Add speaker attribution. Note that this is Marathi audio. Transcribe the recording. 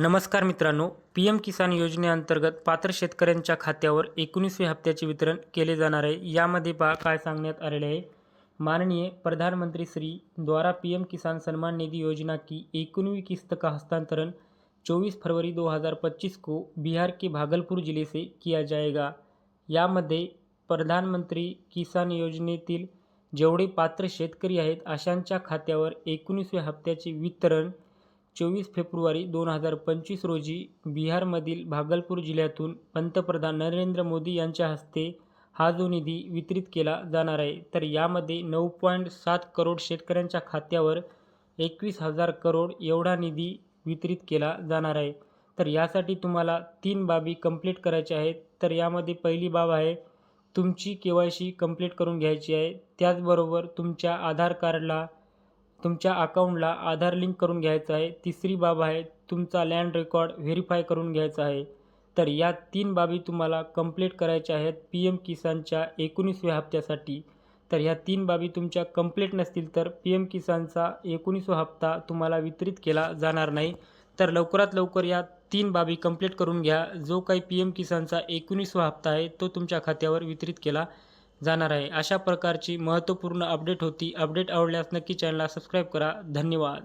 Speaker 1: नमस्कार मित्रांनो, पी एम किसान योजनेअंतर्गत पात्र शेतकऱ्यांच्या खात्यावर 19व्या हप्त्याचे वितरण केले जाणार आहे। यामध्ये काय सांगण्यात आलेले आहे। माननीय प्रधानमंत्री श्री द्वारा पीएम किसान सम्मान निधि योजना की 19वीं किस्त का हस्तांतरण 24 फरवरी 2025 को बिहार के भागलपुर जिले से किया जाएगा। यामध्ये प्रधानमंत्री किसान योजनेतील जेवढे पात्र शेतकरी आहेत अशांच्या खात्यावर 19व्या हप्त्याचे वितरण 24 फेब्रुवारी 2025 रोजी बिहारमधील भागलपूर जिल्ह्यातून पंतप्रधान नरेंद्र मोदी यांच्या हस्ते हा जो निधी वितरित केला जाणार आहे। तर यामध्ये 9.7 करोड शेतकऱ्यांच्या खात्यावर 21,000 करोड एवढा निधी वितरित केला जाणार आहे। तर यासाठी तुम्हाला 3 बाबी कंप्लीट करायच्या आहेत। तर यामध्ये पहिली बाब आहे तुमची KYC कंप्लीट करून घ्यायची आहे। त्याचबरोबर तुमच्या आधार कार्डला तुमच्या अकाउंटला आधार लिंक करून घ्यायचं आहे। तिसरी बाब आहे तुमचा लँड रेकॉर्ड व्हेरीफाय करून घ्यायचा आहे। तर या 3 बाबी तुम्हाला कंप्लीट करायच्या आहेत पीएम किसानच्या 19व्या हप्त्यासाठी। तर ह्या 3 बाबी तुमच्या कंप्लीट नसतील तर पीएम किसानचा 19वा हप्ता तुम्हाला वितरित केला जाणार नाही। तर लवकरात लवकर या 3 बाबी कंप्लीट करून घ्या। जो काही पीएम किसानचा 19वा हप्ता आहे तो तुमच्या खात्यावर वितरित केला जाणार आहे। अशा प्रकारची महत्त्वपूर्ण अपडेट होती। अपडेट आवडल्यास नक्की चॅनलला सबस्क्राईब करा। धन्यवाद।